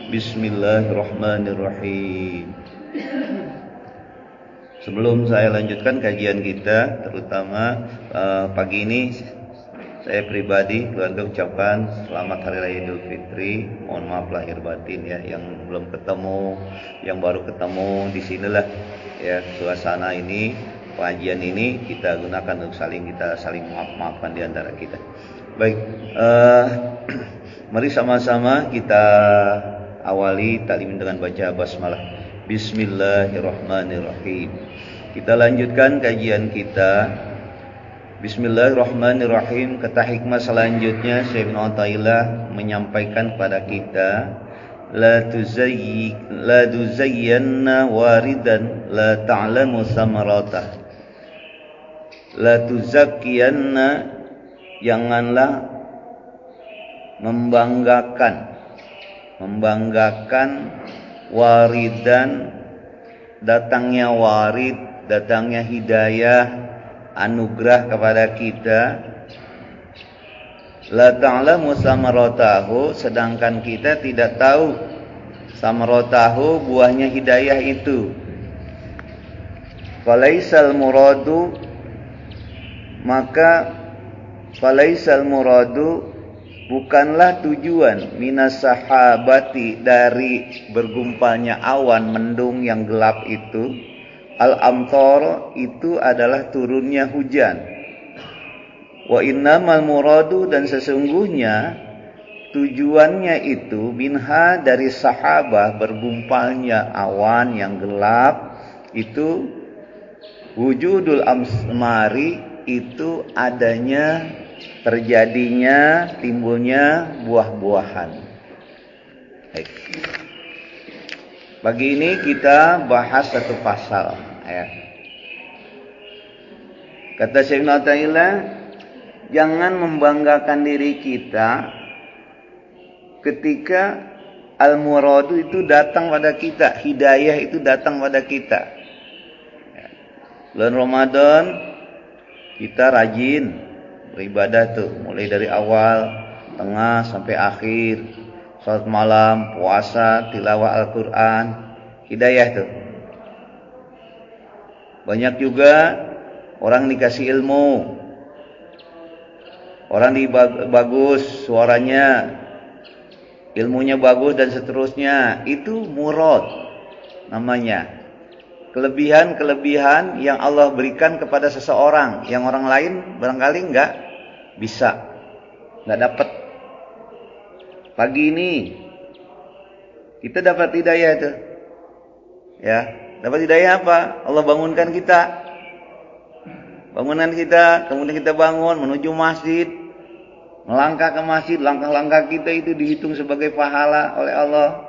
Bismillahirrahmanirrahim. Sebelum saya lanjutkan kajian kita, terutama pagi ini saya pribadi keluarga ucapkan selamat Hari Raya Idul Fitri. Mohon maaf lahir batin ya, yang belum ketemu, yang baru ketemu di sinilah ya, suasana ini, pengajian ini kita gunakan untuk saling maaf-maafkan di antara kita. Baik, mari sama-sama kita awali taklim dengan baca basmalah. Bismillahirrahmanirrahim. Kita lanjutkan kajian kita. Bismillahirrahmanirrahim. Kata hikmah selanjutnya Syekh Ibnu Athaillah menyampaikan kepada kita, la tuzayyanna waridan la ta'lamu samarata. La tuzakkiyanna, janganlah membanggakan waridan, datangnya warid, datangnya hidayah, anugerah kepada kita. La ta'lamu samaratahu, sedangkan kita tidak tahu samaratahu, buahnya hidayah itu. Falaisal muradu, maka falaisal muradu, bukanlah tujuan minas sahabati, dari bergumpalnya awan mendung yang gelap itu, al-amthar, itu adalah turunnya hujan. Wa innamal muradu, dan sesungguhnya tujuannya itu, minha, dari sahabah, bergumpalnya awan yang gelap itu, wujudul amsmari, itu adanya, terjadinya, timbulnya buah-buahan. Baik. Pagi ini kita bahas satu pasal ya. Kata Syekh Ibnu Athaillah, jangan membanggakan diri kita ketika al-muradu itu datang pada kita, hidayah itu datang pada kita. Bulan Ramadan kita rajin beribadah tuh, mulai dari awal, tengah sampai akhir, salat malam, puasa, tilawah Al-Quran, hidayah tuh. Banyak juga orang dikasih ilmu, orang bagus suaranya, ilmunya bagus dan seterusnya, itu murad namanya. Kelebihan-kelebihan yang Allah berikan kepada seseorang, yang orang lain barangkali enggak bisa, enggak dapat. Pagi ini kita dapat hidayah itu. Ya, dapat hidayah apa? Allah bangunkan kita. Bangunan kita, kemudian kita bangun menuju masjid, melangkah ke masjid, langkah-langkah kita itu dihitung sebagai pahala oleh Allah.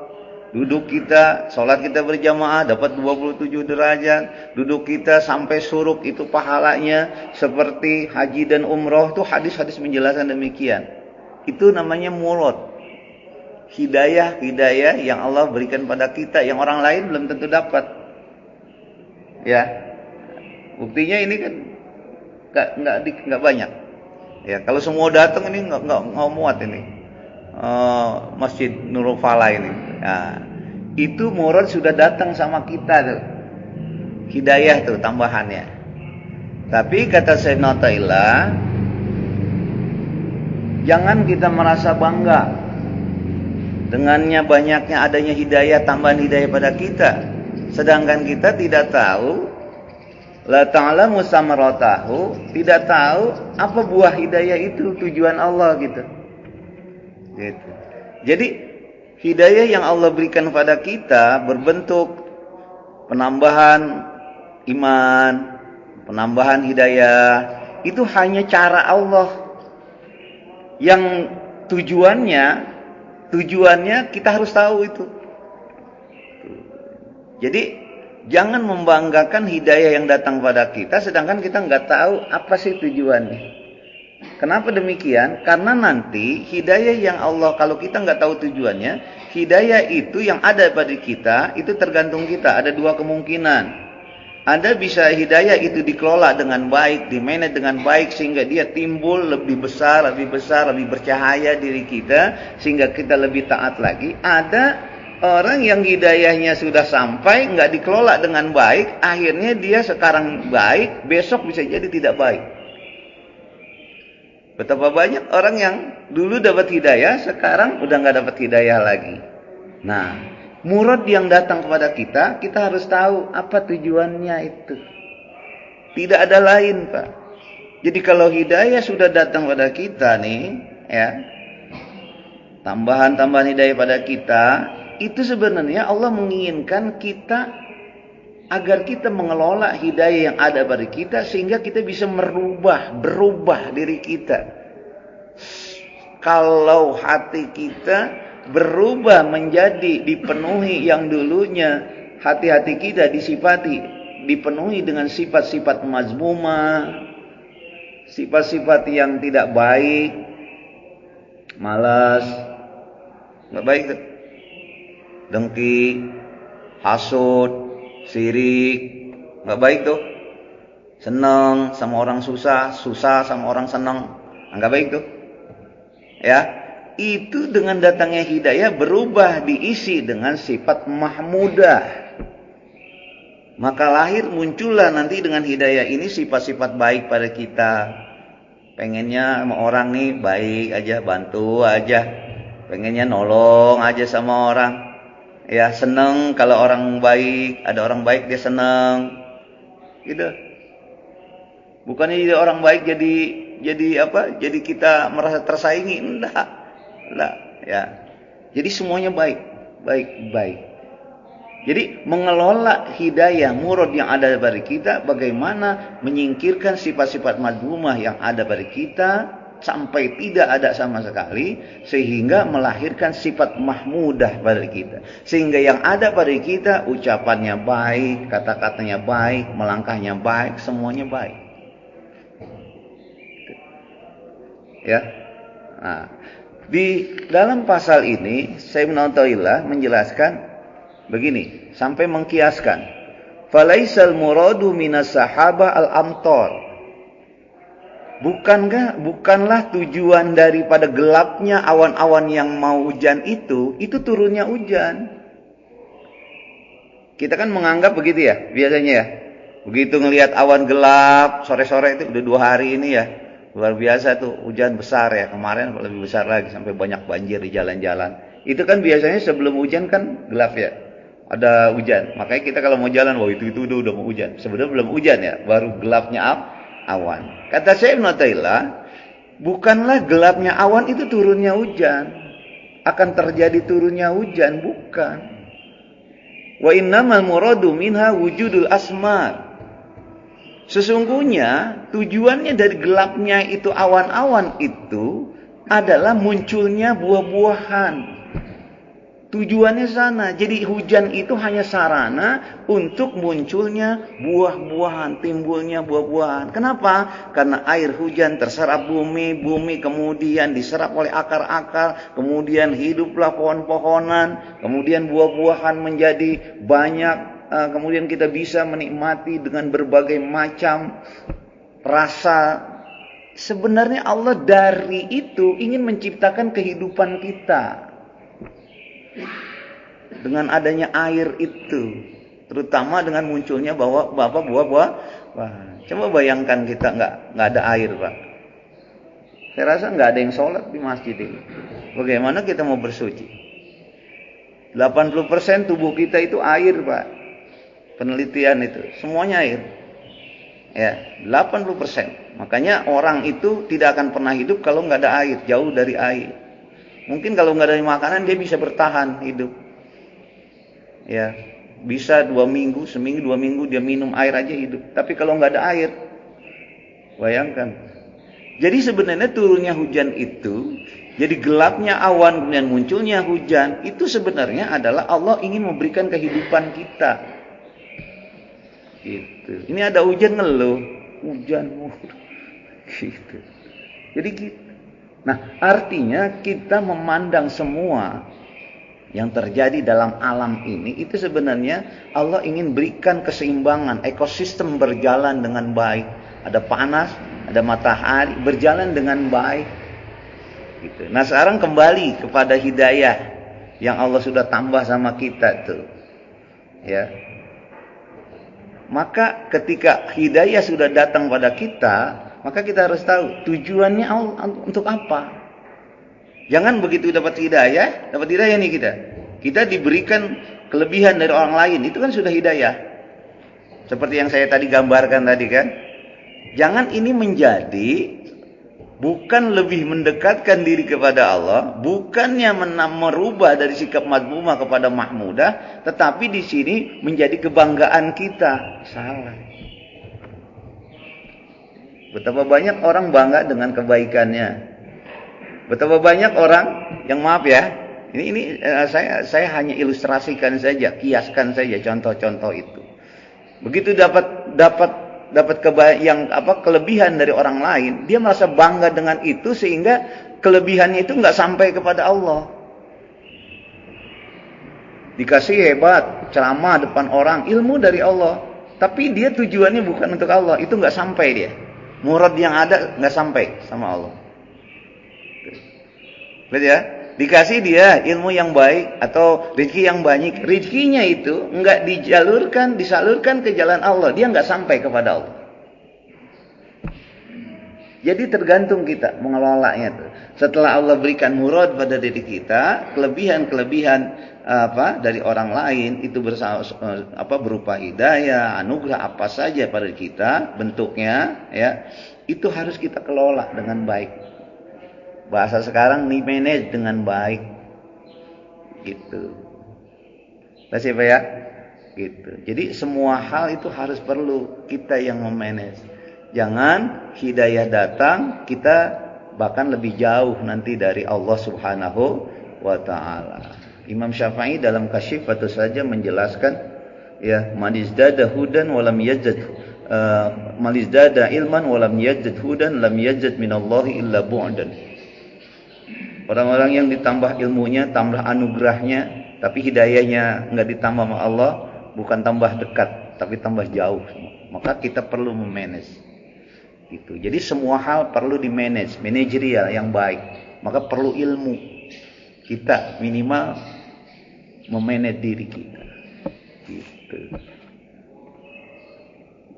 Duduk kita, sholat kita berjamaah dapat 27 derajat. Duduk kita sampai suruk itu pahalanya seperti haji dan umroh. Itu hadis-hadis menjelaskan demikian. Itu namanya murad. Hidayah yang Allah berikan pada kita, yang orang lain belum tentu dapat. Ya, buktinya ini kan nggak banyak. Ya, kalau semua datang ini nggak muat ini. Masjid Nurul Falah ini. Nah, itu murad sudah datang sama kita tuh. Hidayah tuh tambahannya. Tapi kata Syekh Ibnu Athaillah, jangan kita merasa bangga dengannya banyaknya adanya hidayah, tambahan hidayah pada kita, sedangkan kita tidak tahu, la ta'lamu samaratahu, tidak tahu apa buah hidayah itu, tujuan Allah gitu. Gitu. Jadi hidayah yang Allah berikan pada kita berbentuk penambahan iman, penambahan hidayah, itu hanya cara Allah yang tujuannya kita harus tahu itu. Jadi jangan membanggakan hidayah yang datang pada kita sedangkan kita nggak tahu apa sih tujuannya. Kenapa demikian? Karena nanti hidayah yang Allah, kalau kita nggak tahu tujuannya, hidayah itu yang ada pada kita, itu tergantung kita. Ada dua kemungkinan. Ada bisa hidayah itu dikelola dengan baik, dimanage dengan baik, sehingga dia timbul lebih besar, lebih bercahaya diri kita, sehingga kita lebih taat lagi. Ada Orang yang hidayahnya sudah sampai, nggak dikelola dengan baik, akhirnya dia sekarang baik, besok bisa jadi tidak baik. Betapa banyak orang yang dulu dapat hidayah, sekarang udah nggak dapat hidayah lagi. Nah, murad yang datang kepada kita, kita harus tahu apa tujuannya itu. Tidak ada lain, Pak. Jadi kalau hidayah sudah datang pada kita nih, ya, tambahan-tambahan hidayah pada kita, itu sebenarnya Allah menginginkan kita agar kita mengelola hidayah yang ada pada kita sehingga kita bisa berubah diri kita. Kalau hati kita berubah menjadi dipenuhi yang dulunya hati-hati kita dipenuhi dengan sifat-sifat mazmumah, sifat-sifat yang tidak baik, malas, nggak baik tuh. Dengki, hasud, sirik, nggak baik tuh. Senang sama orang susah sama orang senang, nggak baik tuh. Ya, itu dengan datangnya hidayah berubah diisi dengan sifat mahmudah. Maka lahir muncullah nanti dengan hidayah ini sifat-sifat baik pada kita. Pengennya sama orang nih baik aja, bantu aja. Pengennya nolong aja sama orang. Ya, senang kalau orang baik, ada orang baik dia senang. Gitu. Bukannya jadi orang baik jadi apa? Jadi kita merasa tersaingi, enggak. Ya. Jadi semuanya baik. Jadi mengelola hidayah murad yang ada pada kita, bagaimana menyingkirkan sifat-sifat madhumah yang ada pada kita sampai tidak ada sama sekali, sehingga melahirkan sifat mahmudah pada kita. Sehingga yang ada pada kita ucapannya baik, kata-katanya baik, melangkahnya baik, semuanya baik. Ya. Nah, di dalam pasal ini Syekh Ibnu Athaillah menjelaskan begini, sampai mengkiaskan, falaisal muradu minas sahabah al-amtar. Bukanlah tujuan daripada gelapnya awan-awan yang mau hujan itu turunnya hujan. Kita kan menganggap begitu ya, biasanya ya. Begitu ngelihat awan gelap, sore-sore itu udah 2 hari ini ya. Luar biasa tuh, hujan besar ya. Kemarin lebih besar lagi, sampai banyak banjir di jalan-jalan. Itu kan biasanya sebelum hujan kan gelap ya. Ada hujan. Makanya kita kalau mau jalan, wah itu udah mau hujan. Sebenarnya belum hujan ya, baru gelapnya awan. Kata Syekh Ibnu Athaillah, bukanlah gelapnya awan itu turunnya hujan. Akan terjadi turunnya hujan, bukan. Wa innamal muradu minha wujudul asmar. Sesungguhnya tujuannya dari gelapnya itu awan-awan itu adalah munculnya buah-buahan. Tujuannya sana. Jadi hujan itu hanya sarana untuk munculnya buah-buahan, timbulnya buah-buahan. Kenapa? Karena air hujan terserap bumi kemudian diserap oleh akar-akar, kemudian hiduplah pohon-pohonan, kemudian buah-buahan menjadi banyak, kemudian kita bisa menikmati dengan berbagai macam rasa. Sebenarnya Allah dari itu ingin menciptakan kehidupan kita. Dengan adanya air itu, terutama dengan munculnya buah-buah. Coba bayangkan kita nggak ada air, Pak. Saya rasa nggak ada yang sholat di masjid ini. Bagaimana kita mau bersuci? 80% tubuh kita itu air, Pak. Penelitian itu, semuanya air. Ya, 80%. Makanya orang itu tidak akan pernah hidup kalau nggak ada air, jauh dari air. Mungkin kalau nggak ada makanan dia bisa bertahan hidup. Ya, bisa 2 minggu, seminggu 2 minggu dia minum air aja hidup. Tapi kalau nggak ada air, bayangkan. Jadi sebenarnya turunnya hujan itu, jadi gelapnya awan kemudian munculnya hujan, itu sebenarnya adalah Allah ingin memberikan kehidupan kita. Gitu. Ini ada hujan ngeluh, hujan gitu. Jadi gitu. Nah, artinya kita memandang semua yang terjadi dalam alam ini, itu sebenarnya Allah ingin berikan keseimbangan, ekosistem berjalan dengan baik. Ada panas, ada matahari, berjalan dengan baik. Gitu. Nah, sekarang kembali kepada hidayah. yang Allah sudah tambah sama kita tuh. Ya. Maka ketika hidayah sudah datang pada kita, maka kita harus tahu tujuannya untuk apa. Jangan begitu dapat hidayah nih kita. Kita diberikan kelebihan dari orang lain, itu kan sudah hidayah. Seperti yang saya tadi gambarkan tadi kan. Jangan ini menjadi bukan lebih mendekatkan diri kepada Allah, bukannya merubah dari sikap madmumah kepada mahmudah, tetapi di sini menjadi kebanggaan kita. Salah. Betapa banyak orang bangga dengan kebaikannya. Betapa banyak orang yang maaf ya, ini saya hanya ilustrasikan saja, kiaskan saja contoh-contoh itu. Begitu dapat kelebihan dari orang lain, dia merasa bangga dengan itu sehingga kelebihannya itu nggak sampai kepada Allah. Dikasih hebat, ceramah depan orang, ilmu dari Allah, tapi dia tujuannya bukan untuk Allah, itu nggak sampai dia. Murad yang ada nggak sampai sama Allah. Lihat ya, dikasih dia ilmu yang baik atau rezeki yang banyak, rezekinya itu enggak disalurkan ke jalan Allah, dia enggak sampai kepada Allah. Jadi tergantung kita mengelolanya tuh. Setelah Allah berikan murad pada diri kita, kelebihan-kelebihan dari orang lain itu berupa hidayah, anugerah apa saja pada kita bentuknya ya, itu harus kita kelola dengan baik. Bahasa sekarang nih manage dengan baik. Gitu. Masih Pak ya? Gitu. Jadi semua hal itu harus perlu kita yang memanage. Jangan hidayah datang kita bahkan lebih jauh nanti dari Allah Subhanahu wa taala. Imam Syafi'i dalam Kasyif itu saja menjelaskan ya, man izdada hudan wa lam yajid man izdada ilman wa lam yajid hudan lam yajid minallahi illa bu'dan. Orang-orang yang ditambah ilmunya, tambah anugerahnya, tapi hidayahnya enggak ditambah sama Allah, bukan tambah dekat, tapi tambah jauh. Maka kita perlu memanage. Gitu. Jadi semua hal perlu di-manage, manajerial yang baik. Maka perlu ilmu. Kita minimal memanage diri kita. Gitu.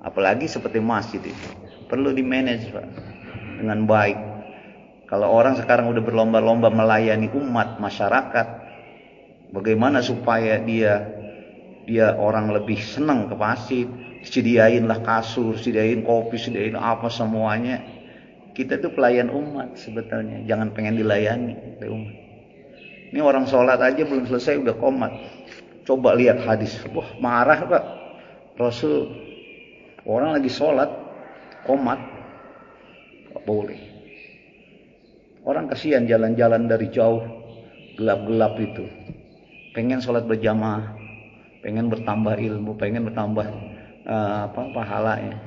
Apalagi seperti masjid itu. Perlu di-manage, Pak, dengan baik. Kalau orang sekarang udah berlomba-lomba melayani umat, masyarakat, bagaimana supaya dia orang lebih senang ke masjid, sediainlah kasur, sediain kopi, sediain apa semuanya. Kita tuh pelayan umat sebetulnya, jangan pengen dilayani oleh umat. Ini orang sholat aja belum selesai udah qomat. Coba lihat hadis, wah marah Pak. Rasul, orang lagi sholat, qomat, gak boleh. Orang kasihan jalan-jalan dari jauh, gelap-gelap itu. Pengen sholat berjamaah, pengen bertambah ilmu, pengen bertambah pahalanya.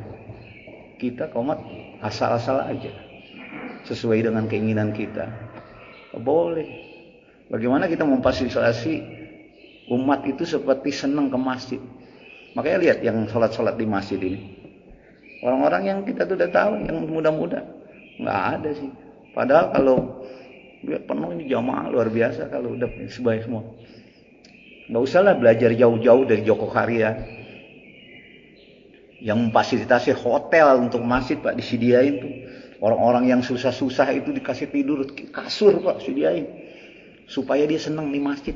Kita qomat asal-asal aja, sesuai dengan keinginan kita. Boleh. Bagaimana kita memfasilitasi umat itu seperti senang ke masjid. Makanya lihat yang sholat-sholat di masjid ini. Orang-orang yang kita tuh udah tahu, yang muda-muda, nggak ada sih. Padahal kalau penuh ini jamaah luar biasa kalau udah sebaik semua. Nggak usahlah belajar jauh-jauh dari Joko Karya. Yang memfasilitasi hotel untuk masjid Pak, disediain tuh. Orang-orang yang susah-susah itu dikasih tidur kasur Pak, sediain. Supaya dia senang di masjid.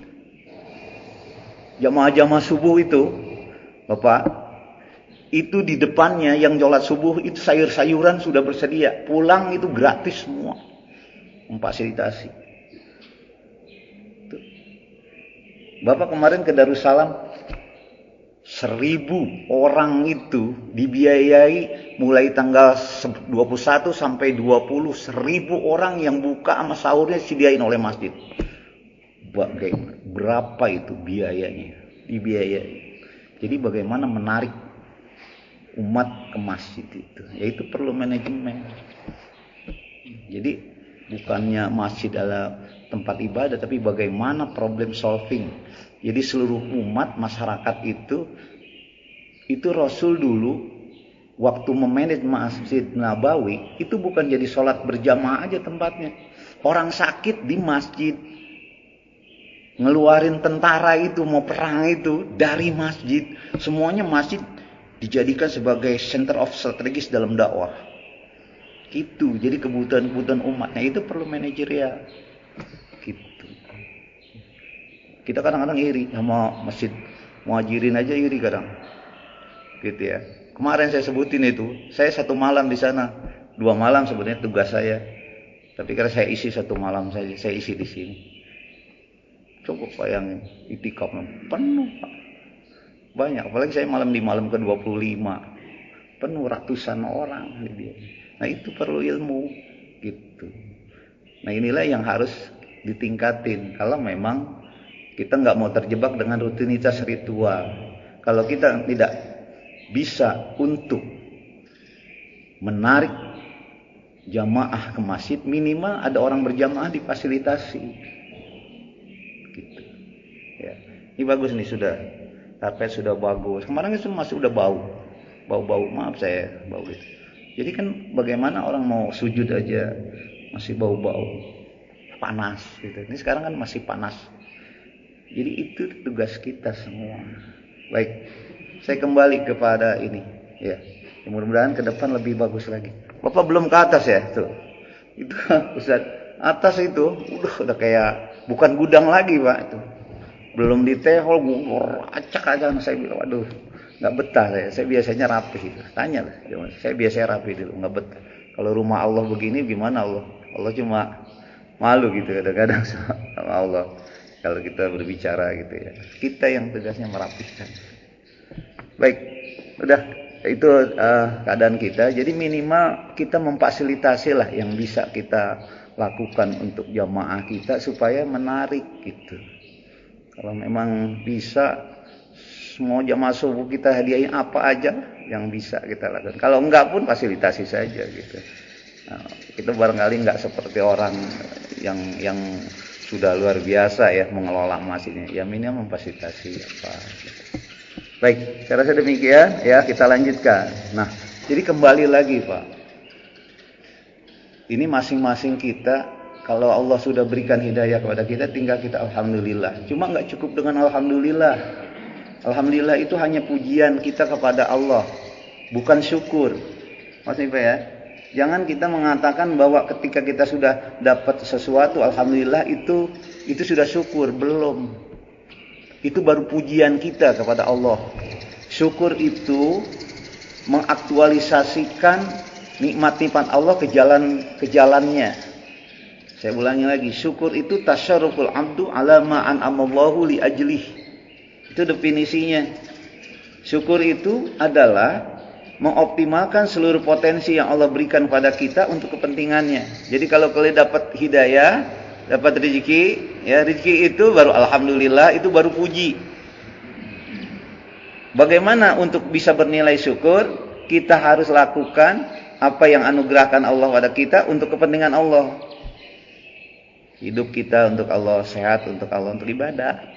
Jamaah-jamaah subuh itu, Bapak, itu di depannya yang sholat subuh itu sayur-sayuran sudah bersedia. Pulang itu gratis semua. Memfasilitasi. Bapak kemarin ke Darussalam, 1.000 orang itu dibiayai mulai tanggal 21 sampai 20. 1.000 orang yang buka sama sahurnya disediain oleh masjid. Bagaimana? Berapa itu biayanya? Dibiayai. Jadi bagaimana menarik umat ke masjid itu? Yaitu perlu manajemen. Jadi bukannya masjid adalah tempat ibadah, tapi bagaimana problem solving. Jadi seluruh umat masyarakat itu Rasul dulu waktu memanage Masjid Nabawi itu bukan jadi sholat berjamaah aja tempatnya. Orang sakit di masjid. ngeluarin tentara itu mau perang itu dari masjid. Semuanya masjid dijadikan sebagai center of strategis dalam dakwah. Gitu. Jadi kebutuhan-kebutuhan umatnya itu perlu manajerial. Gitu. Kita kadang-kadang iri sama masjid Muhajirin aja iri kadang. Gitu ya. Kemarin saya sebutin itu, saya 1 malam di sana. 2 malam sebenarnya tugas saya. Tapi karena saya isi 1 malam saja, saya isi di sini. Coba bayangin, itikaf penuh, Pak. Banyak, apalagi saya malam di malam ke-25. Penuh ratusan orang. Nah itu perlu ilmu. Gitu. Nah inilah yang harus ditingkatin. Kalau memang kita nggak mau terjebak dengan rutinitas ritual. Kalau kita tidak bisa untuk menarik jamaah ke masjid, minimal ada orang berjamaah difasilitasi. Gitu. Ya. Ini bagus nih sudah. Karpet sudah bagus. Kemarin itu masih udah bau, maaf saya bau gitu. Jadi kan bagaimana orang mau sujud aja masih bau-bau, panas gitu. Ini sekarang kan masih panas. Jadi itu tugas kita semua. Baik, saya kembali kepada ini. Ya, mudah-mudahan ke depan lebih bagus lagi. Bapak belum ke atas ya, tuh. Itu Ustaz, atas itu udah kayak bukan gudang lagi Pak itu. Belum ditehol, acak aja. Saya bilang, waduh, nggak betah saya biasanya rapi gitu. Tanya lah, saya biasanya rapi dulu, nggak betah. Kalau rumah Allah begini gimana Allah? Allah cuma malu gitu kadang-kadang sama Allah. Kalau kita berbicara gitu ya. Kita yang tugasnya merapihkan. Baik, udah itu keadaan kita. Jadi minimal kita memfasilitasi lah yang bisa kita lakukan untuk jamaah kita supaya menarik gitu. Kalau memang bisa semua jamaah subuh kita hadiahin apa aja yang bisa kita lakukan. Kalau enggak pun fasilitasi saja gitu. Nah, kita barangkali enggak seperti orang yang sudah luar biasa ya mengelola masjidnya. Ya minimal memfasilitasi apa. Gitu. Baik, saya rasa demikian ya, kita lanjutkan. Nah, jadi kembali lagi Pak. Ini masing-masing kita. Kalau Allah sudah berikan hidayah kepada kita, tinggal kita alhamdulillah. Cuma nggak cukup dengan alhamdulillah. Alhamdulillah itu hanya pujian kita kepada Allah, bukan syukur. Maksudnya Pak ya, jangan kita mengatakan bahwa ketika kita sudah dapat sesuatu, alhamdulillah itu sudah syukur. Belum. Itu baru pujian kita kepada Allah. Syukur itu mengaktualisasikan nikmat-nikmat Allah ke jalannya. Saya ulangi lagi, syukur itu tasyarruful abdu ala ma an'amallahu li ajlih. Itu definisinya. Syukur itu adalah mengoptimalkan seluruh potensi yang Allah berikan pada kita untuk kepentingannya. Jadi kalau kalian dapat hidayah, dapat rezeki, ya rezeki itu baru alhamdulillah, itu baru puji. Bagaimana untuk bisa bernilai syukur? Kita harus lakukan apa yang anugerahkan Allah pada kita untuk kepentingan Allah. Hidup kita untuk Allah, sehat untuk Allah, untuk ibadah.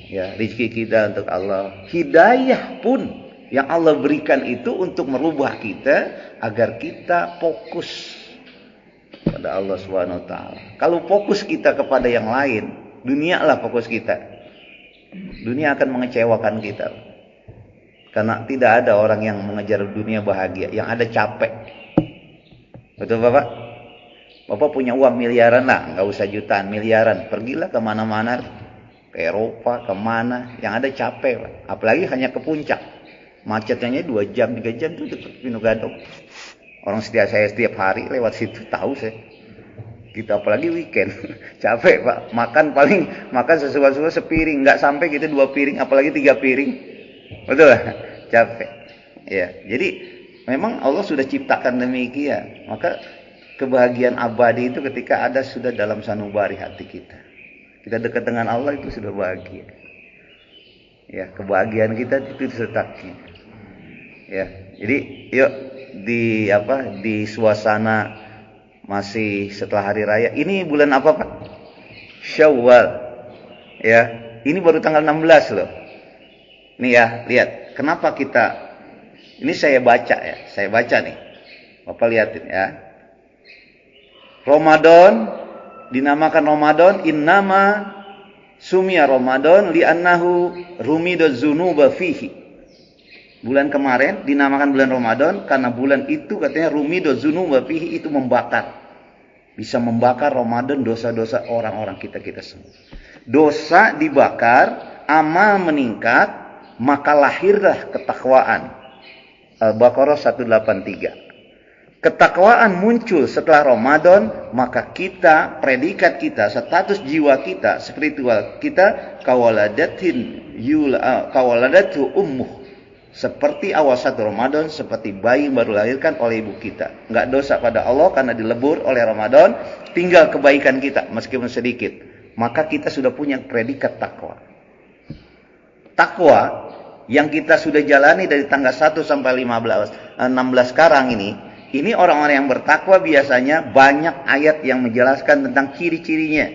Ya, rezeki kita untuk Allah. Hidayah pun yang Allah berikan itu untuk merubah kita agar kita fokus pada Allah Subhanahu wa taala. Kalau fokus kita kepada yang lain, dunia lah fokus kita. Dunia akan mengecewakan kita. Karena tidak ada orang yang mengejar dunia bahagia, yang ada capek. Betul Bapak? Bapak punya uang miliaran lah, nggak usah jutaan, miliaran. Pergilah kemana-mana, ke Eropa, kemana, yang ada capek Pak. Apalagi hanya ke puncak. Macetnya 2 jam, 3 jam itu dekat Pino Gadong. Orang saya setiap hari lewat situ, tahu saya. Kita apalagi weekend, capek Pak. Makan sesuatu sepiring, nggak sampai kita 2 piring, apalagi 3 piring. Betul lah, capek. Ya, jadi memang Allah sudah ciptakan demikian. Maka kebahagiaan abadi itu ketika ada sudah dalam sanubari hati kita. Kita dekat dengan Allah itu sudah bahagia. Ya, kebahagiaan kita itu disertakan. Ya, jadi yuk di suasana masih setelah hari raya. Ini bulan apa Pak? Syawal. Ya, ini baru tanggal 16 loh. Nih ya, lihat. Kenapa kita? Ini saya baca ya. Saya baca nih. Bapak lihatin ya. Ramadan dinamakan Ramadan innama Sumia Ramadan li'annahu rumidaz dzunuba fihi. Bulan kemarin dinamakan bulan Ramadan karena bulan itu katanya rumidaz dzunuba fihi, itu membakar. Bisa membakar Ramadan dosa-dosa orang-orang kita semua. Dosa dibakar, amal meningkat, maka lahirlah ketakwaan. Al-Baqarah 183. Ketakwaan muncul setelah Ramadan, maka kita, predikat kita, status jiwa kita, spiritual kita, kawaladatu ummuh. Seperti awal 1 Ramadan, seperti bayi baru lahirkan oleh ibu kita. Enggak dosa pada Allah karena dilebur oleh Ramadan, tinggal kebaikan kita meskipun sedikit. Maka kita sudah punya predikat takwa. Takwa yang kita sudah jalani dari tanggal 1 sampai 16 sekarang ini orang-orang yang bertakwa biasanya banyak ayat yang menjelaskan tentang ciri-cirinya.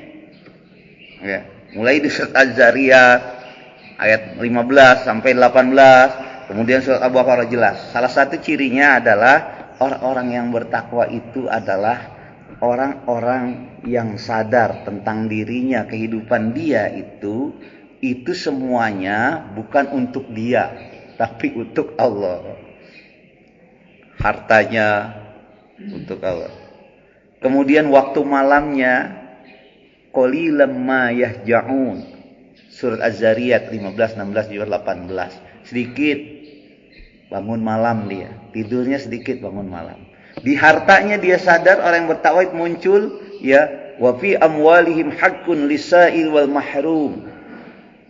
Ya, mulai di surat Az-Zariyat ayat 15 sampai 18, kemudian surat Al-Baqarah jelas. Salah satu cirinya adalah orang-orang yang bertakwa itu adalah orang-orang yang sadar tentang dirinya, kehidupan dia itu semuanya bukan untuk dia, tapi untuk Allah. Hartanya untuk Allah. Kemudian waktu malamnya qalilan ma yahja'un. Surat Az-Zariyat 15, 16, juga 18. Sedikit bangun malam dia. Tidurnya sedikit bangun malam. Di hartanya dia sadar, orang yang bertakwa muncul ya, wa fi amwalihim haqqun lisa'il wal mahrum.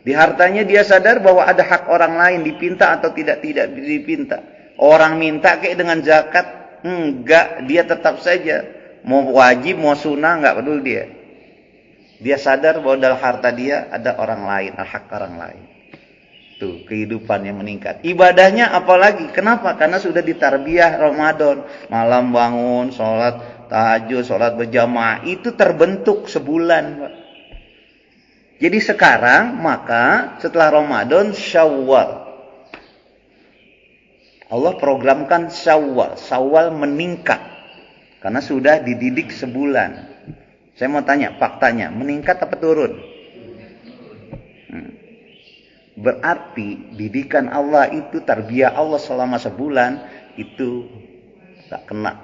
Di hartanya dia sadar bahwa ada hak orang lain, dipinta atau tidak dipinta. Orang minta kayak dengan zakat, enggak, dia tetap saja. Mau wajib, mau sunnah, enggak peduli dia. Dia sadar bahwa dalam harta dia ada orang lain, hak orang lain. Tuh, kehidupannya meningkat. Ibadahnya apalagi? Kenapa? Karena sudah ditarbiyah Ramadan. Malam bangun, sholat tahajud, sholat berjamaah. Itu terbentuk sebulan, Pak. Jadi sekarang, maka setelah Ramadan, Syawal. Allah programkan Syawal meningkat. Karena sudah dididik sebulan. Saya mau tanya, faktanya, meningkat apa turun? Berarti didikan Allah itu, tarbiyah Allah selama sebulan, itu tak kena.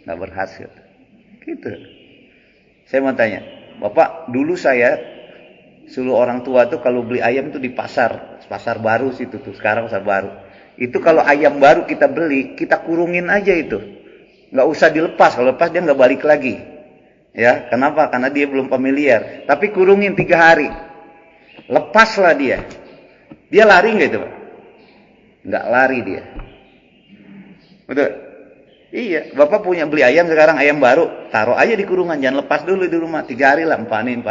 Tak berhasil. Gitu. Saya mau tanya, Bapak, dulu saya suruh orang tua tuh kalau beli ayam tuh di pasar baru situ tuh, sekarang pasar baru. Itu kalau ayam baru kita beli, kita kurungin aja itu. Nggak usah dilepas, kalau lepas dia nggak balik lagi. Ya, kenapa? Karena dia belum familiar. Tapi kurungin 3 hari. Lepaslah dia. Dia lari nggak itu, Pak? Nggak lari dia. Betul? Iya, Bapak punya beli ayam sekarang, ayam baru, taruh aja di kurungan, jangan lepas dulu di rumah. 3 hari lah, panen.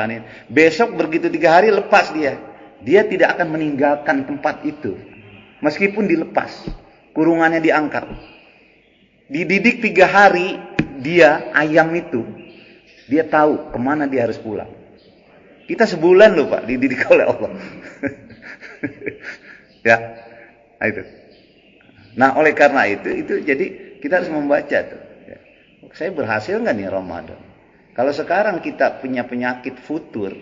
Besok begitu 3 hari lepas dia. Dia tidak akan meninggalkan tempat itu. Meskipun dilepas, kurungannya diangkat. Dididik 3 hari, dia, ayam itu, dia tahu kemana dia harus pulang. Kita sebulan loh Pak, dididik oleh Allah. Ya, itu. Nah oleh karena itu jadi kita harus membaca tuh. Ya. Saya berhasil nggak nih Ramadan? Kalau sekarang kita punya penyakit futur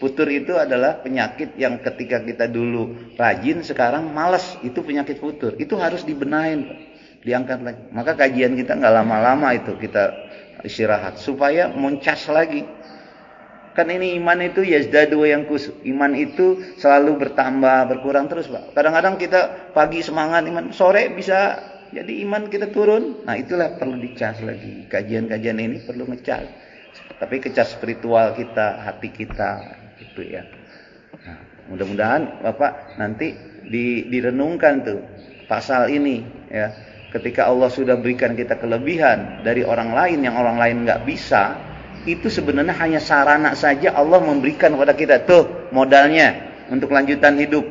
itu adalah penyakit yang ketika kita dulu rajin, sekarang malas. Itu penyakit futur. Itu harus dibenahin, Pak. Diangkat lagi. Maka kajian kita nggak lama-lama itu kita istirahat supaya muncas lagi. Kan ini iman itu yazdadu yang kus. Iman itu selalu bertambah, berkurang terus, Pak. Kadang-kadang kita pagi semangat iman, sore bisa jadi iman kita turun. Nah, itulah perlu dicas lagi. Kajian-kajian ini perlu ngecas. Tapi kecas spiritual kita, hati kita itu ya. Nah, mudah-mudahan Bapak nanti direnungkan tuh pasal ini ya. Ketika Allah sudah berikan kita kelebihan dari orang lain yang orang lain nggak bisa, itu sebenarnya hanya sarana saja Allah memberikan kepada kita tuh modalnya untuk lanjutan hidup.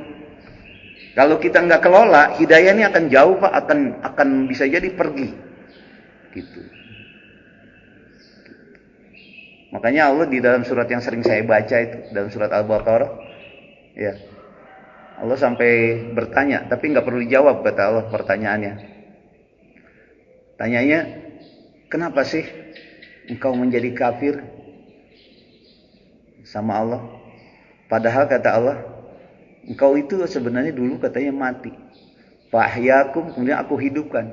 Kalau kita nggak kelola, hidayah ini akan jauh Pak, akan bisa jadi pergi. Gitu. Makanya Allah di dalam surat yang sering saya baca itu, dalam surat Al-Baqarah, ya, Allah sampai bertanya, tapi nggak perlu dijawab kata Allah pertanyaannya. Tanyanya, kenapa sih engkau menjadi kafir sama Allah? Padahal kata Allah, engkau itu sebenarnya dulu katanya mati. Fahyakum, kemudian aku hidupkan.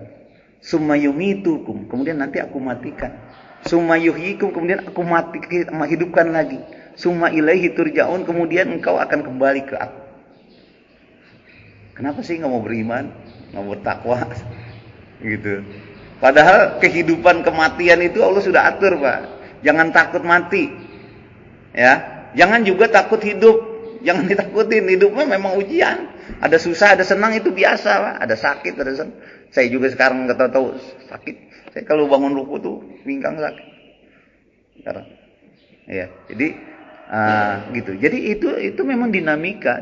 Summa yumitukum, kemudian nanti aku matikan. Summa yuhyikum, kemudian aku hidupkan lagi. Summa ilaihi turja'un, kemudian engkau akan kembali ke aku. Kenapa sih enggak mau beriman, enggak mau bertakwa? Gitu. Padahal kehidupan kematian itu Allah sudah atur, Pak. Jangan takut mati. Ya. Jangan juga takut hidup. Jangan ditakutin, hidupnya memang ujian. Ada susah, ada senang, itu biasa, Pak. Ada sakit, ada senang. Saya juga sekarang enggak tahu sakit. Saya kalau bangun ruku tuh pinggang sakit. Sekarang. Ya, jadi gitu. Jadi itu memang dinamika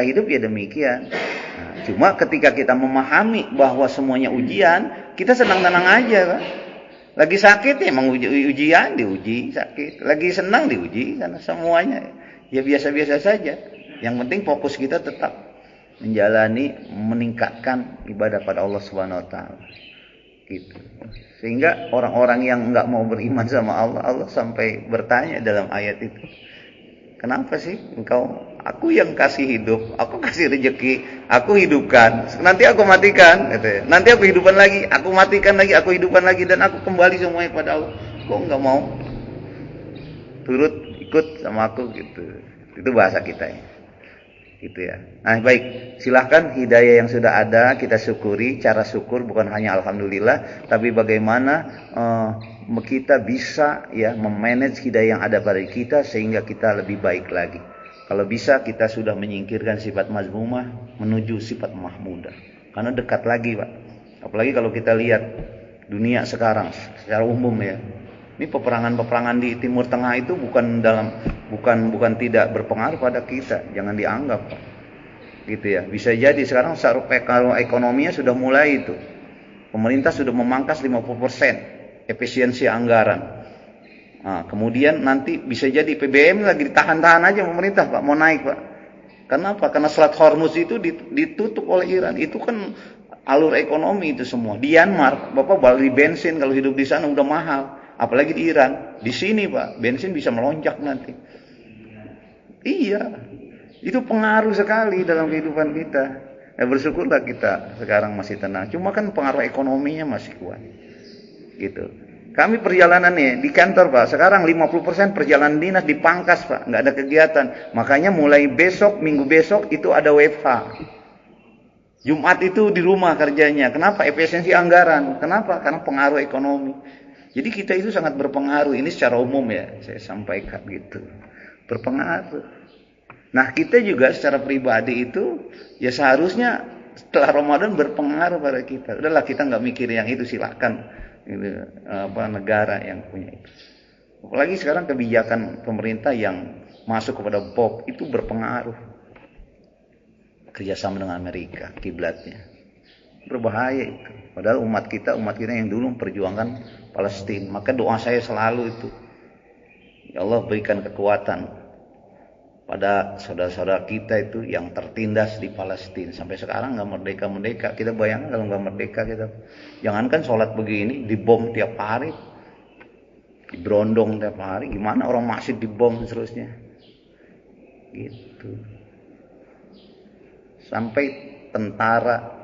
hidup ya demikian. Cuma ketika kita memahami bahwa semuanya ujian, kita senang-senang aja, Pak. Lagi sakit ya emang ujian, diuji sakit. Lagi senang diuji, karena semuanya ya biasa-biasa saja. Yang penting fokus kita tetap menjalani, meningkatkan ibadah pada Allah Subhanahu wa taala. Gitu. Sehingga orang-orang yang enggak mau beriman sama Allah, Allah sampai bertanya dalam ayat itu. Kenapa sih engkau, aku yang kasih hidup, aku kasih rezeki, aku hidupkan, nanti aku matikan, gitu. Nanti aku hidupkan lagi, aku matikan lagi, aku hidupkan lagi, dan aku kembali semuanya kepada Allah. Kok enggak mau turut ikut sama aku gitu. Itu bahasa kita ya. Gitu ya. Nah, baik, silahkan hidayah yang sudah ada kita syukuri. Cara syukur bukan hanya alhamdulillah, tapi bagaimana kita bisa ya memanage hidayah yang ada pada kita sehingga kita lebih baik lagi. Kalau bisa kita sudah menyingkirkan sifat mazmumah menuju sifat mahmudah. Karena dekat lagi, Pak. Apalagi kalau kita lihat dunia sekarang secara umum ya. Ini peperangan-peperangan di Timur Tengah itu bukan tidak berpengaruh pada kita, jangan dianggap, Pak. Gitu ya. Bisa jadi sekarang kalau ekonominya sudah mulai itu. Pemerintah sudah memangkas 50% efisiensi anggaran. Nah, kemudian nanti bisa jadi PBM lagi ditahan-tahan aja pemerintah, Pak, mau naik, Pak. Kenapa? Karena Selat Hormuz itu ditutup oleh Iran. Itu kan alur ekonomi itu semua. Di Myanmar, Bapak beli bensin kalau hidup di sana udah mahal. Apalagi di Iran. Di sini, Pak, bensin bisa melonjak nanti. Iya. Itu pengaruh sekali dalam kehidupan kita. Ya bersyukurlah kita sekarang masih tenang. Cuma kan pengaruh ekonominya masih kuat. Gitu. Kami perjalanan nih di kantor, Pak. Sekarang 50% perjalanan dinas dipangkas, Pak. Nggak ada kegiatan. Makanya mulai besok, minggu besok itu ada WFH. Jumat itu di rumah kerjanya. Kenapa? Efisiensi anggaran. Kenapa? Karena pengaruh ekonomi. Jadi kita itu sangat berpengaruh. Ini secara umum ya, saya sampaikan gitu. Berpengaruh. Nah, kita juga secara pribadi itu ya seharusnya setelah Ramadan berpengaruh pada kita. Udahlah, kita nggak mikir yang itu, silakan. Gitu, negara yang punya itu. Apalagi sekarang kebijakan pemerintah yang masuk kepada BOP itu berpengaruh. Kerjasama dengan Amerika, kiblatnya. Berbahaya itu. Padahal umat kita yang dulu memperjuangkan Palestina. Maka doa saya selalu itu, ya Allah berikan kekuatan pada saudara-saudara kita itu yang tertindas di Palestina. Sampai sekarang nggak merdeka. Kita bayangkan kalau nggak merdeka kita. Jangankan sholat begini, dibom tiap hari, diberondong tiap hari. Gimana orang masih dibom seterusnya? Gitu. Sampai tentara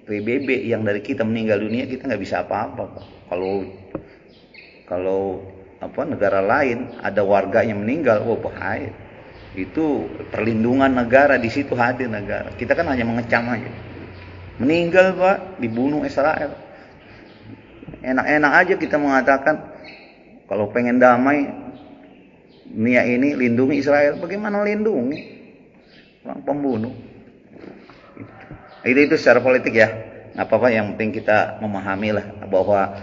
PBB yang dari kita meninggal dunia, kita nggak bisa apa-apa, Pak. Kalau negara lain ada warganya meninggal, bahaya. Itu perlindungan negara, di situ hadir negara. Kita kan hanya mengecam aja. Meninggal, Pak, dibunuh Israel. Enak-enak aja kita mengatakan kalau pengen damai dunia ini lindungi Israel. Bagaimana lindungi orang pembunuh? Itu secara politik ya. Nggak apa-apa, yang penting kita memahami lah bahwa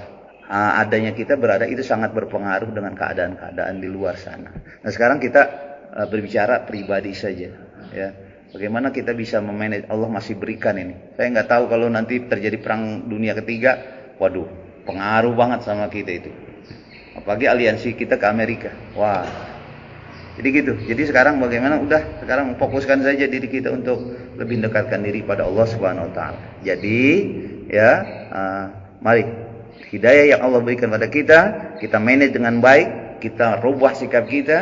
adanya kita berada itu sangat berpengaruh dengan keadaan-keadaan di luar sana. Nah, sekarang kita berbicara pribadi saja ya. Bagaimana kita bisa memanage, Allah masih berikan ini. Saya nggak tahu kalau nanti terjadi perang dunia ketiga, waduh, pengaruh banget sama kita itu. Apalagi aliansi kita ke Amerika. Wah. Jadi gitu. Jadi sekarang bagaimana? Sekarang fokuskan saja diri kita untuk lebih mendekatkan diri pada Allah Subhanahu wa taala. Jadi ya, mari hidayah yang Allah berikan pada kita manage dengan baik, kita rubah sikap kita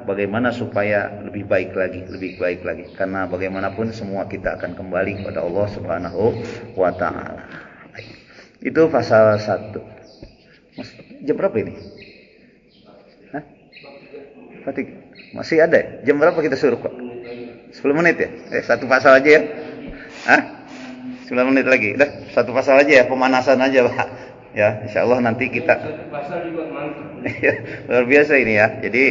bagaimana supaya lebih baik lagi. Karena bagaimanapun semua kita akan kembali kepada Allah Subhanahu wa taala. Itu pasal 1. Jam berapa ini? Hah? Fatik. Masih ada ya? Jam berapa kita suruh kok? 10 menit ya? Satu pasal aja ya? Hah? 9 menit lagi. Udah, satu pasal aja ya, pemanasan aja, Pak. Ya, insyaallah nanti kita satu pasal juga mantap. Luar biasa ini ya. Jadi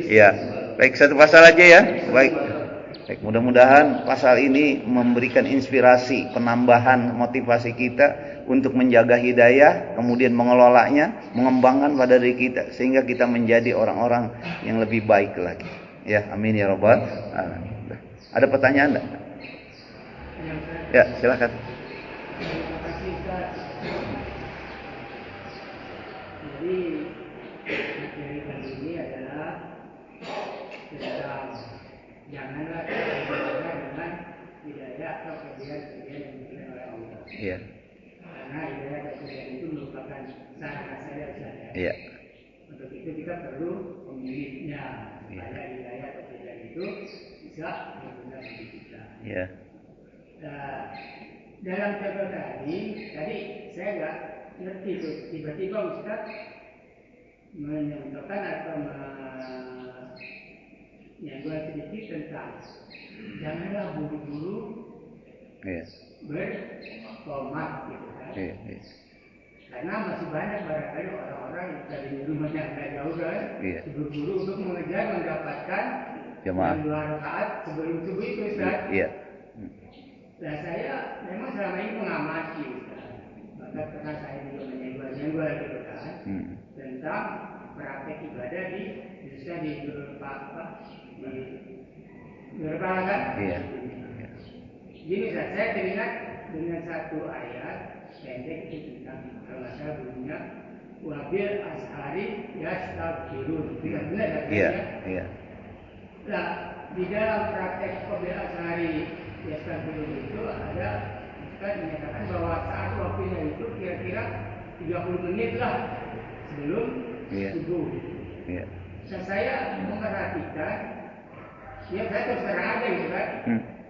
iya. Baik, satu pasal aja ya. Baik, mudah-mudahan pasal ini memberikan inspirasi, penambahan motivasi kita untuk menjaga hidayah, kemudian mengelolanya, mengembangkan pada diri kita sehingga kita menjadi orang-orang yang lebih baik lagi. Ya, amin ya rabbal alamin. Ada pertanyaan enggak? Ya, silakan. Terima kasih Ustaz. Jadi materi kali ini adalah tentang janganlah kita dengan hidayah atau kebaikan yang diberikan oleh Allah. Iya. Karena hidayah dan kebaikan itu merupakan sarana saja. Iya. Untuk itu kita perlu memilihnya supaya hidayah atau kebaikan itu bisa berguna bagi kita. Iya. Dalam contoh tadi saya nggak ngerti tuh, tiba-tiba Ustaz menyampaikan atau menyangkut sedikit tentang janganlah buru-buru berkomat gitu kan. Karena masih banyak barangkali orang-orang yang dari rumahnya agak jauh kan, buru-buru untuk mengejar mendapatkan jamaah 2 rakaat sebelum subuh itu Ustaz. Nah saya memang selama ini mengamati Ustaz. Bahkan pernah saya juga menyenggol gitu kan tentang praktek ibadah di Nurul kan? Iya. Gini Ustaz, saya teringat dengan satu ayat pendek itu tentang kalau saya bunyinya wabil ashari yastaghfirun. Tidak benar kan? Iya. Nah, di dalam praktek wabil ashari yastaghfirun itu ada kan menyatakan bahwa saat waktunya itu kira-kira 30 menit lah sebelum subuh. Iya. Nah, saya memperhatikan, ya saya terus terang aja gitu kan,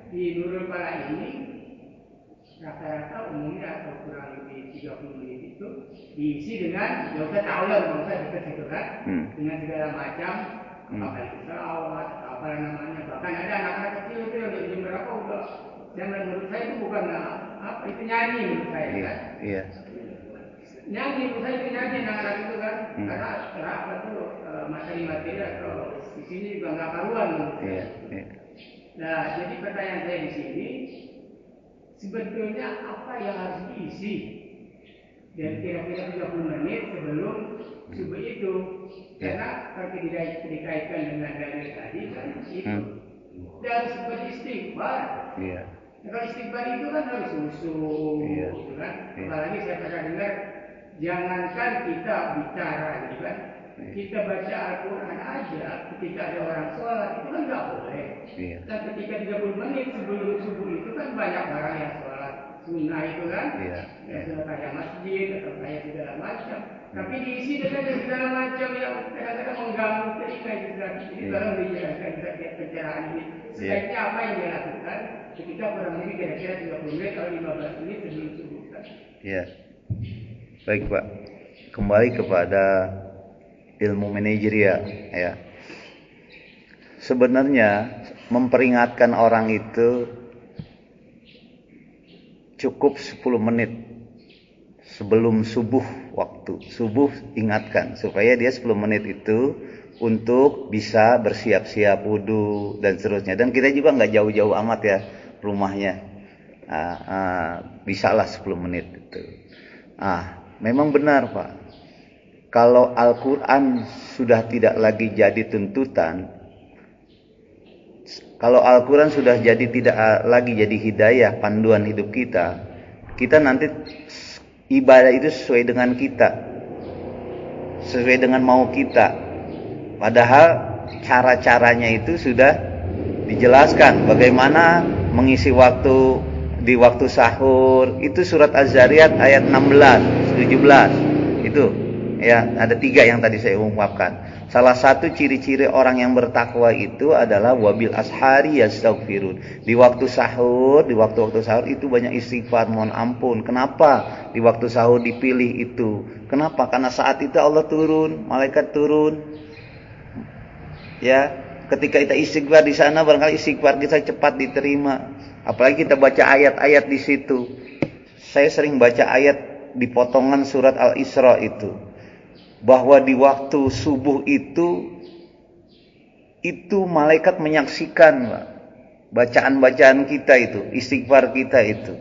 di Nurul Pala ini rata-rata umumnya atau kurang lebih 30 menit itu diisi dengan, ya usah tahu lah, nggak usah deket gitu kan, dengan segala macam apa itu salawat, apa namanya, bahkan ada anak-anak kecil itu yang di berapa udah, yang menurut saya itu bukan apa itu nyanyi menurut saya kan. Iya. Nyanyi menurut saya itu nyanyi anak-anak itu kan, karena apa tuh materi-materi atau di sini juga nggak karuan menurut saya. Nah, jadi pertanyaan saya di sini sebetulnya apa yang harus diisi dan kira-kira 30 menit sebelum subuh itu. Karena kalau dikaitkan dengan dalil tadi kan itu dan seperti istighfar. Nah, kalau istighfar itu kan harus usul, gitu kan. Apalagi saya pernah dengar, jangankan kita bicara, gitu kan. Kita baca Al-Quran aja, ketika ada orang sholat itu kan nggak boleh. Dan ketika 30 menit sebelum subuh itu kan banyak orang yang sholat sunnah itu kan, ya sudah kayak masjid atau kayak segala macam. Tapi diisi dengan segala macam yang kadang-kadang mengganggu telinga itu kan. Jadi kalau dijelaskan pencerahan ini, sebaiknya apa yang dilakukan ketika kurang lebih kira-kira 30 menit atau 15 menit sebelum subuh kan? Iya. Baik Pak, kembali kepada ilmu manajerial ya. Sebenarnya memperingatkan orang itu cukup 10 menit sebelum subuh, waktu subuh ingatkan supaya dia 10 menit itu untuk bisa bersiap-siap wudu dan seterusnya. Dan kita juga nggak jauh-jauh amat ya rumahnya, bisalah 10 menit itu. Memang benar Pak, kalau Al-Quran sudah tidak lagi jadi tuntutan, kalau Al-Quran sudah jadi tidak lagi jadi hidayah, panduan hidup kita, kita nanti ibadah itu sesuai dengan kita, sesuai dengan mau kita. Padahal cara-caranya itu sudah dijelaskan. Bagaimana mengisi waktu di waktu sahur, itu surat Az-Zariyat ayat 16, 17. Itu ya, ada 3 yang tadi saya ungkapkan. Salah satu ciri-ciri orang yang bertakwa itu adalah wabil ashari yastaghfirun. Di waktu sahur, di waktu-waktu sahur itu banyak istighfar, mohon ampun. Kenapa di waktu sahur dipilih itu? Kenapa? Karena saat itu Allah turun, malaikat turun. Ya, ketika kita istighfar di sana barangkali istighfar kita cepat diterima. Apalagi kita baca ayat-ayat di situ. Saya sering baca ayat di potongan surat Al-Isra itu. Bahwa di waktu subuh itu malaikat menyaksikan bacaan-bacaan kita itu, istighfar kita itu.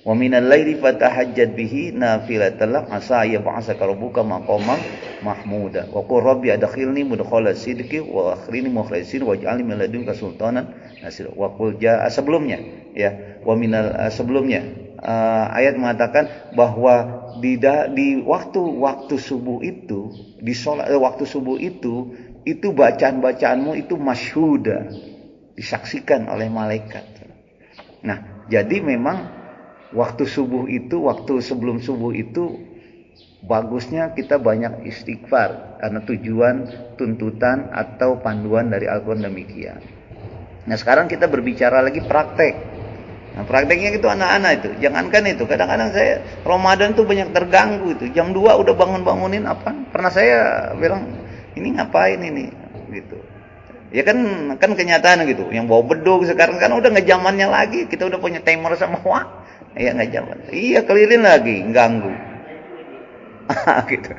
Wa minal laili fatahajjad bihi nafilatan lak asa yab'asaka rabbuka maqaman mahmuda. Wa qur rabbi adkhilni mudkhala sidqi wa akhrini mukhlisin waj'alni min ladunka sultanan nasira. Wa qul jaa sebelumnya ya, wa minal sebelumnya ayat mengatakan bahwa di waktu subuh itu, di sholat waktu subuh itu bacaan-bacaanmu itu masyhuda, disaksikan oleh malaikat. Nah, jadi memang waktu subuh itu, waktu sebelum subuh itu bagusnya kita banyak istighfar karena tujuan, tuntutan atau panduan dari Al-Qur'an demikian. Nah, sekarang kita berbicara lagi praktek. Nah, prakteknya itu anak-anak itu. Jangankan itu, kadang-kadang saya Ramadan tuh banyak terganggu itu. Jam 2 udah bangunin apa? Pernah saya bilang, ini ngapain ini? Gitu. Ya kan kenyataan gitu. Yang bawa bedug sekarang kan udah nggak zamannya lagi. Kita udah punya timer sama ya nggak zaman. Iya, keliling lagi, ganggu. Gitu.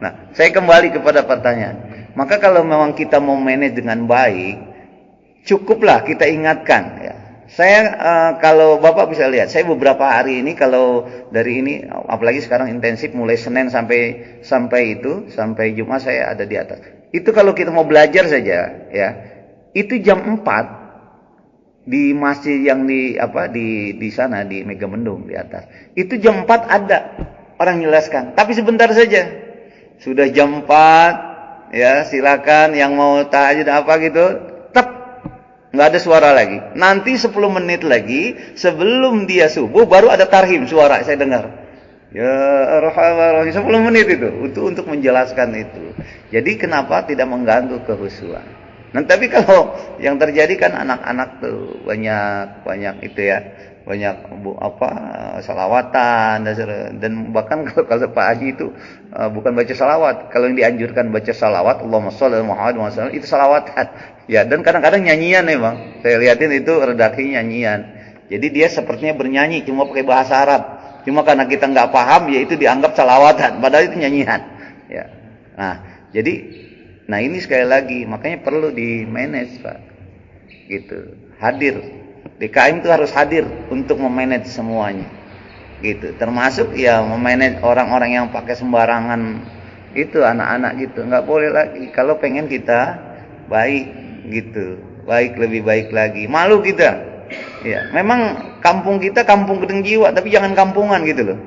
Nah, saya kembali kepada pertanyaan. Maka kalau memang kita mau manage dengan baik, cukuplah kita ingatkan ya. Saya kalau Bapak bisa lihat, saya beberapa hari ini kalau dari ini apalagi sekarang intensif mulai Senin sampai Jumat saya ada di atas. Itu kalau kita mau belajar saja ya. Itu jam 4 di masjid yang di sana di Megamendung di atas. Itu jam 4 ada orang jelaskan, tapi sebentar saja. Sudah jam 4 ya, silakan yang mau tahajud apa gitu. Nggak ada suara lagi. Nanti 10 menit lagi sebelum dia subuh baru ada tarhim suara saya dengar. Ya Rahman 10 menit itu untuk menjelaskan itu. Jadi kenapa tidak mengganggu kehusuan? Nah, tapi kalau yang terjadi kan anak-anak tuh banyak itu ya. Banyak salawatan dan bahkan kalau Pak Haji itu bukan baca salawat. Kalau yang dianjurkan baca salawat Allahumma shalli ala Muhammad wa sallam itu salawatan. Ya, dan kadang-kadang nyanyian memang. Saya lihatin itu redaksinya nyanyian. Jadi dia sepertinya bernyanyi cuma pakai bahasa Arab. Cuma karena kita nggak paham ya itu dianggap salawatan, padahal itu nyanyian. Ya. Nah, jadi ini sekali lagi makanya perlu di manage, Pak. Gitu. Hadir. DKM itu harus hadir untuk memanage semuanya. Gitu. Termasuk ya memanage orang-orang yang pakai sembarangan itu anak-anak gitu. Nggak boleh lagi. Kalau pengen kita baik gitu, lebih baik lagi. Malu kita, ya. Memang kampung kita kampung gedeng jiwa, tapi jangan kampungan gitu loh.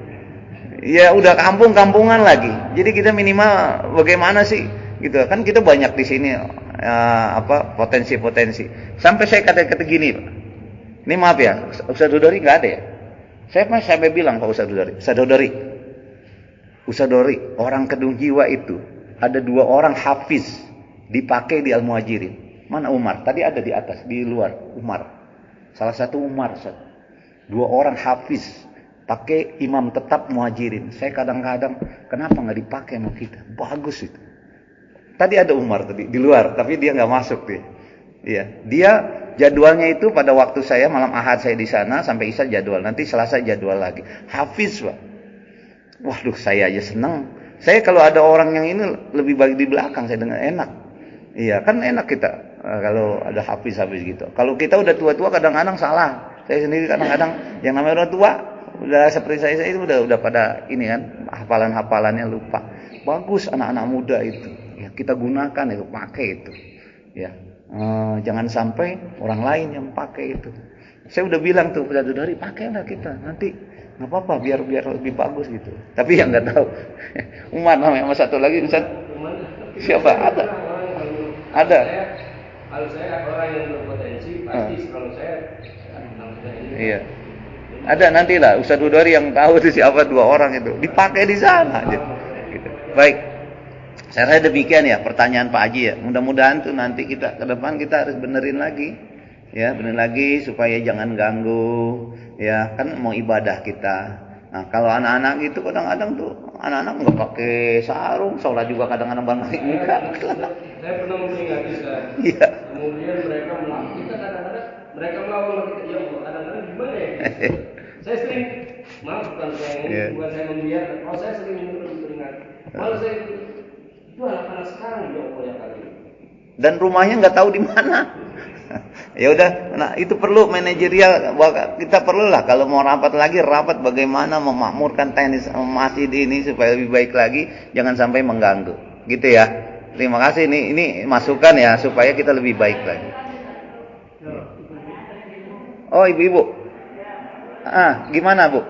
Ya udah kampungan lagi. Jadi kita minimal bagaimana sih, gitu. Kan kita banyak di sini potensi-potensi. Sampai saya kata gini, Pak. Ini maaf ya, Ustaz Dodori nggak ada ya. Saya sampai bilang Pak Ustaz Dodori, orang kedung jiwa itu ada 2 orang hafiz dipakai di Al-Muhajirin. Mana Umar? Tadi ada di atas, di luar. Umar. Salah satu Umar. 2 orang hafiz. Pakai imam tetap Muhajirin. Saya kadang-kadang, kenapa nggak dipakai sama kita? Bagus itu. Tadi ada Umar tadi di luar, tapi dia nggak masuk dia. Iya, dia jadwalnya itu pada waktu saya malam Ahad saya di sana sampai Isya jadwal. Nanti Selasa jadwal lagi. Hafiz, Pak. Waduh, saya aja senang. Saya kalau ada orang yang ini lebih baik di belakang, saya dengar enak. Iya, kan enak kita. Kalau ada hafiz gitu. Kalau kita udah tua-tua kadang-kadang salah. Saya sendiri kadang-kadang yang namanya orang tua udah seperti saya itu udah pada ini kan hafalannya lupa. Bagus anak-anak muda itu. Ya kita gunakan itu, pakai itu. Ya. Jangan sampai orang lain yang pakai itu. Saya udah bilang tuh pada dari pakailah kita. Nanti nggak apa-apa biar lebih bagus gitu. Tapi yang nggak tahu Umar namanya sama satu lagi Ustaz. Siapa? Ada. Kalau saya orang yang berpotensi pasti kalau saya iya. Ada nantilah Ustaz Dodori yang tahu itu siapa 2 orang itu dipakai di sana gitu. Baik. Saya rasa demikian ya pertanyaan Pak Haji ya. Mudah-mudahan tuh nanti kita ke depan kita harus benerin lagi. Ya, benerin lagi supaya jangan ganggu. Ya, kan mau ibadah kita. Nah, kalau anak-anak itu kadang-kadang tuh anak-anak nggak pakai sarung, sholat juga kadang-kadang bangkit enggak. Saya pernah memperingati Ustaz. Iya. Kemudian mereka melawan kita kadang-kadang mereka melawan kita ya kadang-kadang gimana ya? Saya sering maaf bukan saya Yeah. bukan saya membiarkan. Kalau saya sering memperingati. Kalau saya itu anak-anak sekarang ya Allah ya kali. Dan rumahnya nggak tahu di mana. Ya udah, nah itu perlu manajerial. Kita perlulah kalau mau rapat lagi rapat bagaimana memakmurkan teknis masjid ini supaya lebih baik lagi, jangan sampai mengganggu. Gitu ya. Terima kasih ini masukan ya supaya kita lebih baik lagi. Oh ibu-ibu, gimana Bu?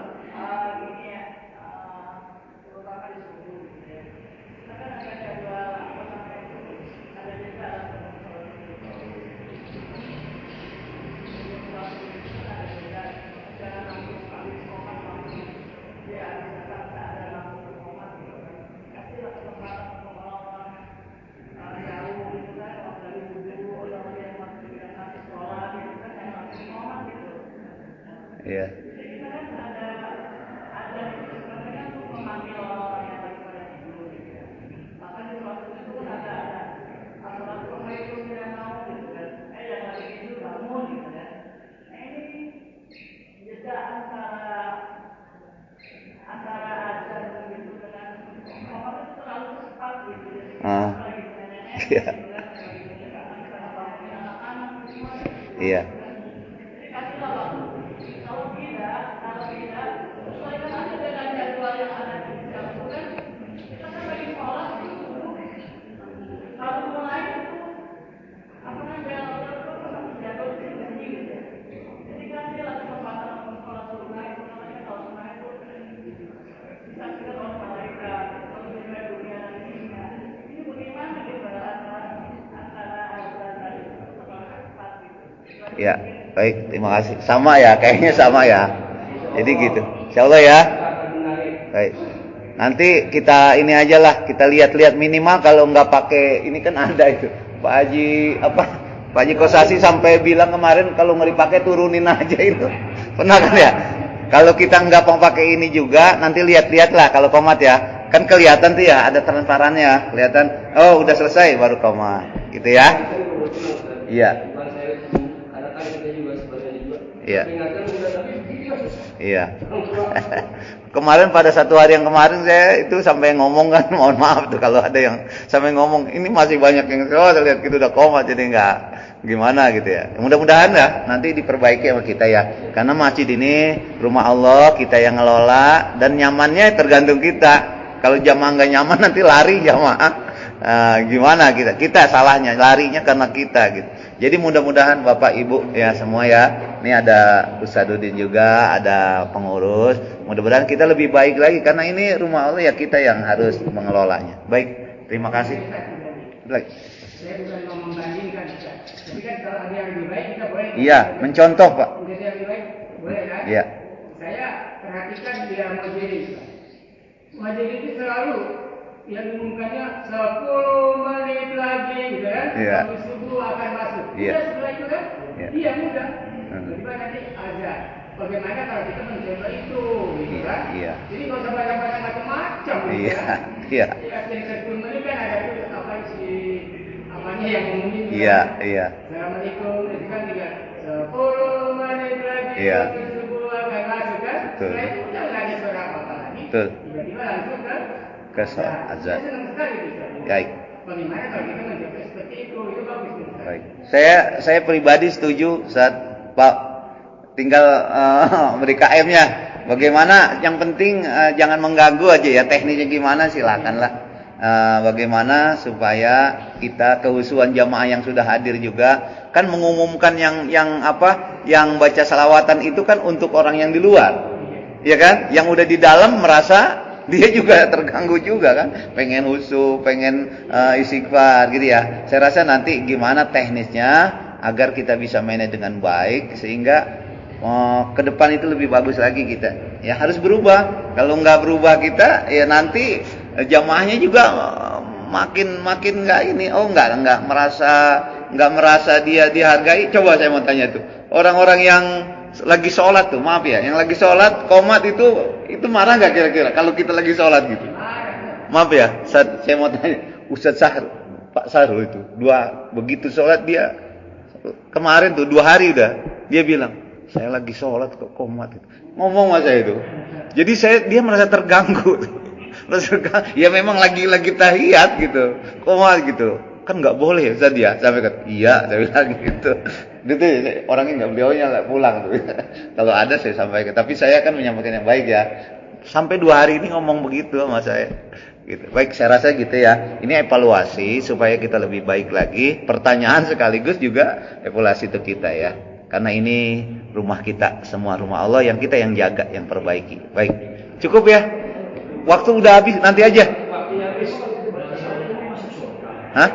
Iya. Iya. Iya. Ya, baik, terima kasih. Sama ya, kayaknya sama ya. Jadi gitu. Insyaallah ya. Baik. Nanti kita ini aja lah, kita lihat-lihat minimal kalau nggak pakai ini kan ada itu. Pak Haji Pak Haji Kosasi sampai bilang kemarin kalau nggak dipakai turunin aja itu. Pernah kan ya? Kalau kita nggak mau pakai ini juga, nanti lihat-lihat lah kalau komat ya. Kan kelihatan tuh ya, ada transparannya, kelihatan. Oh, udah selesai baru komat. Gitu ya. Iya. Iya. Iya. Kemarin pada satu hari yang kemarin saya itu sampai ngomong kan, mohon maaf tuh kalau ada yang sampai ngomong ini masih banyak yang lihat gitu udah komat jadi nggak gimana gitu ya. Mudah-mudahan ya nanti diperbaiki sama kita ya. Karena masjid ini rumah Allah, kita yang ngelola dan nyamannya tergantung kita. Kalau jamaah nggak nyaman nanti lari jamaah. Gimana kita salahnya larinya karena kita gitu. Jadi mudah-mudahan Bapak Ibu ya semua ya. Ini ada Ustadzuddin juga, ada pengurus. Mudah-mudahan kita lebih baik lagi karena ini rumah Allah ya kita yang harus mengelolanya. Baik, terima kasih. Baik. Saya bukan mau membandingkan, tapi kan kalau ada yang lebih baik kita boleh. Iya, mencontoh Pak. Menjadi yang lebih baik boleh kan? Iya. Saya perhatikan di Muhajirin. Muhajirin itu selalu yang diumumkannya 10 menit lagi gitu kan? Iya. Habis subuh akan masuk. Iya. Iya setelah itu kan? Iya. Iya mudah. Tiba nanti azan. Bagaimana kalau kita mencoba itu, gitu kan? Iya. Jadi kalau usah banyak-banyak macam-macam, gitu Iya. kan? Iya. Yang 10 menit kan ada tuh apa apanya yang ngomongin. Iya, kan? iya. Assalamualaikum, itu kan juga 10 menit lagi. Iya. Subuh akan masuk kan? Betul. Setelah itu udah nggak ada suara apa-apa lagi. Betul. Tiba-tiba langsung kan? Ke sholat azan. Saya senang sekali bisa. Baik. Bagaimana kalau kita mencoba seperti itu bagus. Ustaz. Baik. Saya pribadi setuju saat Pak tinggal beri KM-nya. Bagaimana? Yang penting jangan mengganggu aja ya. Teknisnya gimana silakanlah. Bagaimana supaya kita kehusuan jamaah yang sudah hadir juga kan mengumumkan yang baca salawatan itu kan untuk orang yang di luar. Ya kan? Yang udah di dalam merasa dia juga terganggu juga kan, pengen husu, pengen istighfar gitu ya. Saya rasa nanti gimana teknisnya agar kita bisa manage dengan baik sehingga ke depan itu lebih bagus lagi kita. Ya harus berubah. Kalau nggak berubah kita, ya nanti jamaahnya juga makin nggak ini. Oh nggak merasa dia dihargai. Coba saya mau tanya tuh, orang-orang yang lagi sholat tuh, maaf ya, yang lagi sholat komat itu marah nggak kira-kira kalau kita lagi sholat gitu? Maaf ya, saya mau tanya, Ustadz Sahrul, Pak Sahrul itu begitu sholat dia kemarin tuh 2 hari udah dia bilang saya lagi sholat kok komat gitu. Ngomong sama saya itu, jadi dia merasa terganggu. Ya memang lagi tahiyat gitu, komat gitu. Kan nggak boleh Ustaz ya, sampai kan iya saya bilang gitu. Itu orangnya nggak, beliaunya lah pulang tuh. Kalau ada saya sampaikan, tapi saya kan menyampaikan yang baik ya. Sampai 2 hari ini ngomong begitu sama saya. Gitu. Baik, saya rasa gitu ya. Ini evaluasi supaya kita lebih baik lagi. Pertanyaan sekaligus juga evaluasi untuk kita ya. Karena ini rumah kita, semua rumah Allah yang kita yang jaga, yang perbaiki. Baik, cukup ya. Waktu udah habis, nanti aja. Hah?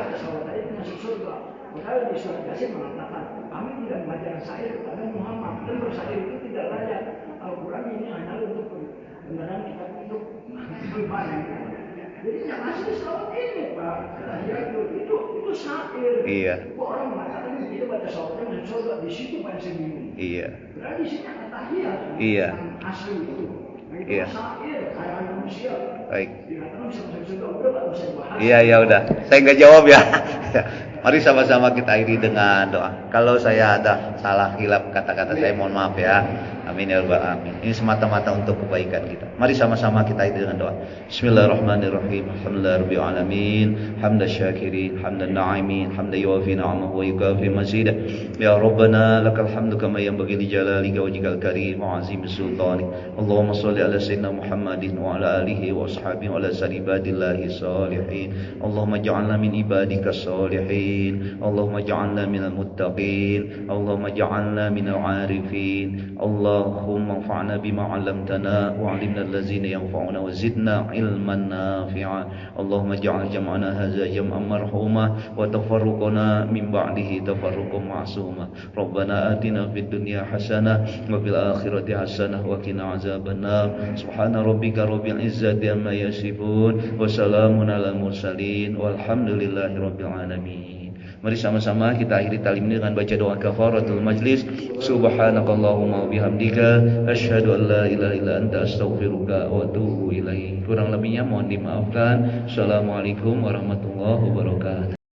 Jadi yang asli sholat ini Pak, itu syair. Iya. Orang mengatakan kita baca sholat dan sholat di situ pada sendiri. Iya. Berarti di sini ada tahiyat. Iya. Yang asli itu. Nah, itu Iya. syair, kayak manusia. Baik. Dikatakan bisa udah nggak bisa dibahas. Iya ya udah, saya nggak jawab ya. Mari sama-sama kita akhiri dengan doa. Kalau saya ada salah hilap kata-kata saya mohon maaf ya. Amin ya rabbal alamin. Ini semata-mata untuk kebaikan kita. Mari sama-sama kita akhiri dengan doa. Bismillahirrahmanirrahim. Alhamdulillahirabbil alamin. Hamdan syakirin, hamdan na'imin, hamdan yuwafi ni'amahu wa yukafi mazidah. Ya Rabbana lakal hamdu kama yanbaghi li jalalika wajhikal karim wa 'azimi sultanik. Allahumma shalli ala sayyidina Muhammadin wa ala alihi wa ashabihi wa ala ibadillahi salihin. Allahumma ij'alna min ibadika salihin. Allahumma ij'alna minal muttaqin. Allahumma ij'alna minal 'arifin. Allahumma anfa'na bima 'allamtana wa 'allimna allazina yanfa'una wa zidna 'ilman nafi'a. Allahumma ij'al jam'ana hadza jam'an marhuma wa tafarruqana min ba'dihi tafarruqan ma'suma. Rabbana atina fid dunya hasanah wa fil akhirati hasanah wa qina 'adzabannar. Subhana rabbika rabbil izzati amma yasifun wa salamun alal mursalin walhamdulillahi rabbil alamin. Mari sama-sama kita akhiri talim ini dengan baca doa kafaratul majlis. Subhanakallahumma wa bihamdika asyhadu an la ilaha illa anta astaghfiruka wa atubu ilaik. Kurang lebihnya mohon dimaafkan. Assalamualaikum warahmatullahi wabarakatuh.